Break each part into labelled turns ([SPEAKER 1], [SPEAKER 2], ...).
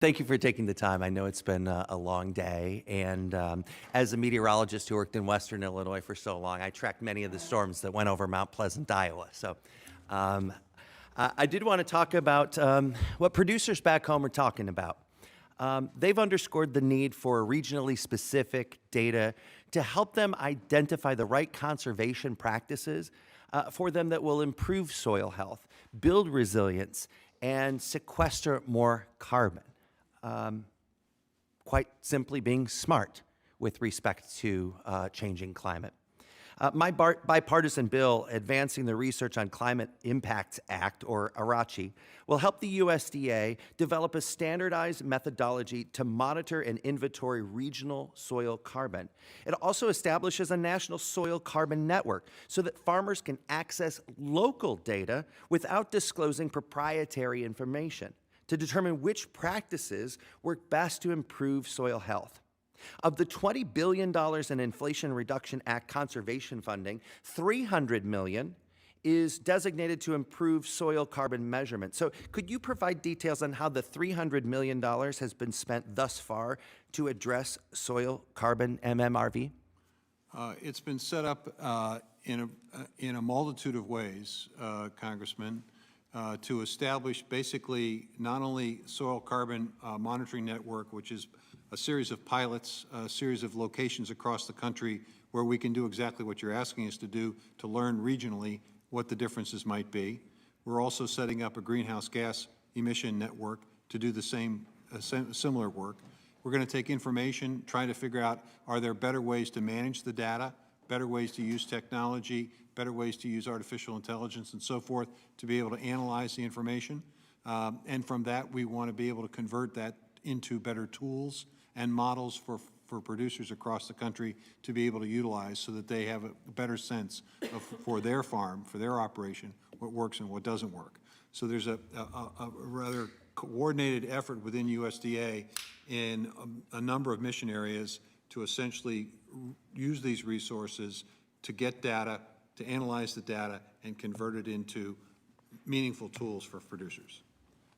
[SPEAKER 1] Thank you for taking the time. I know it's been a long day, and as a meteorologist who worked in Western Illinois for so long, I tracked many of the storms that went over Mount Pleasant, Iowa. So um, I did want to talk about what producers back home are talking about. They've underscored the need for regionally specific data to help them identify the right conservation practices for them that will improve soil health, build resilience, and sequester more carbon. Quite simply being smart with respect to changing climate. My bipartisan bill advancing the Research on Climate Impacts Act, or ARACHI, will help the USDA develop a standardized methodology to monitor and inventory regional soil carbon. It also establishes a national soil carbon network so that farmers can access local data without disclosing proprietary information to determine which practices work best to improve soil health. Of the $20 billion in Inflation Reduction Act conservation funding, $300 million is designated to improve soil carbon measurement. So could you provide details on how the $300 million has been spent thus far to address soil carbon MMRV?
[SPEAKER 2] It's been set up in a multitude of ways, Congressman, to establish basically not only soil carbon monitoring network, which is a series of pilots, a series of locations across the country where we can do exactly what you're asking us to do to learn regionally what the differences might be. We're also setting up a greenhouse gas emission network to do the same similar work. We're going to take information, try to figure out, are there better ways to manage the data, better ways to use technology, better ways to use artificial intelligence and so forth to be able to analyze the information. And from that, we want to be able to convert that into better tools and models for producers across the country to be able to utilize so that they have a better sense of, for their farm, for their operation, what works and what doesn't work. So there's a rather coordinated effort within USDA in a number of mission areas to essentially use these resources to get data, to analyze the data, and convert it into meaningful tools for producers.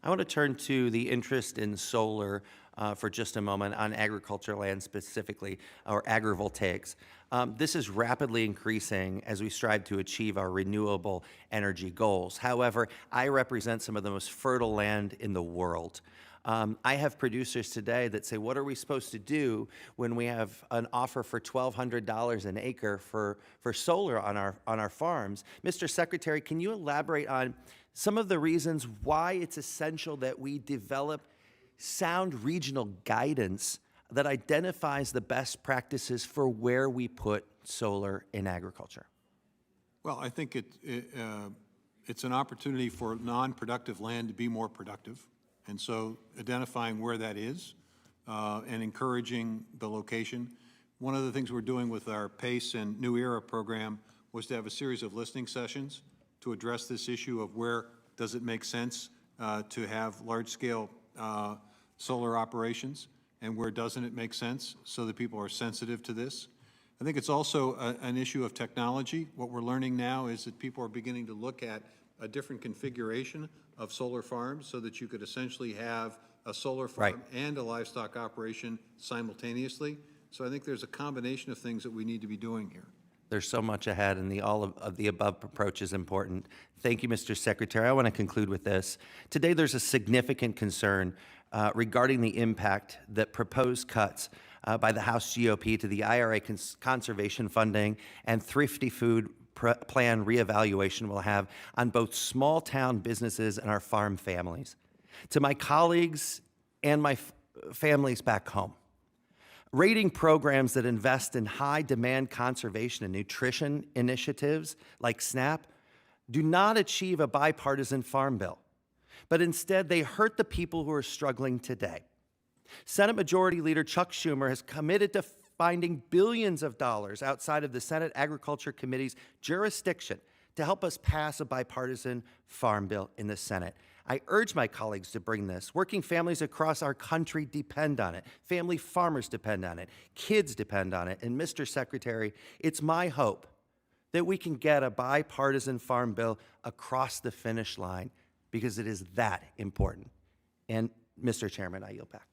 [SPEAKER 1] I want to turn to the interest in solar for just a moment on agricultural land specifically, or agrivoltaics. This is rapidly increasing as we strive to achieve our renewable energy goals. However, I represent some of the most fertile land in the world. I have producers today that say, what are we supposed to do when we have an offer for $1,200 an acre for solar on our farms? Mr. Secretary, can you elaborate on some of the reasons why it's essential that we develop sound regional guidance that identifies the best practices for where we put solar in agriculture?
[SPEAKER 2] Well, I think it's an opportunity for non-productive land to be more productive. And so identifying where that is and encouraging the location. One of the things we're doing with our PACE and New Era program was to have a series of listening sessions to address this issue of where does it make sense to have large-scale solar operations and where doesn't it make sense so that people are sensitive to this. I think it's also an issue of technology. What we're learning now is that people are beginning to look at a different configuration of solar farms so that you could essentially have a solar farm and a livestock operation simultaneously. So I think there's a combination of things that we need to be doing here.
[SPEAKER 1] There's so much ahead, and all of the above approach is important. Thank you, Mr. Secretary. I want to conclude with this. Today, there's a significant concern regarding the impact that proposed cuts by the House GOP to the IRA conservation funding and thrifty food plan reevaluation will have on both small town businesses and our farm families. To my colleagues and my families back home, rating programs that invest in high-demand conservation and nutrition initiatives like SNAP do not achieve a bipartisan farm bill, but instead they hurt the people who are struggling today. Senate Majority Leader Chuck Schumer has committed to finding billions of dollars outside of the Senate Agriculture Committee's jurisdiction to help us pass a bipartisan farm bill in the Senate. I urge my colleagues to bring this. Working families across our country depend on it. Family farmers depend on it. Kids depend on it. And Mr. Secretary, it's my hope that we can get a bipartisan farm bill across the finish line because it is that important. And Mr. Chairman, I yield back.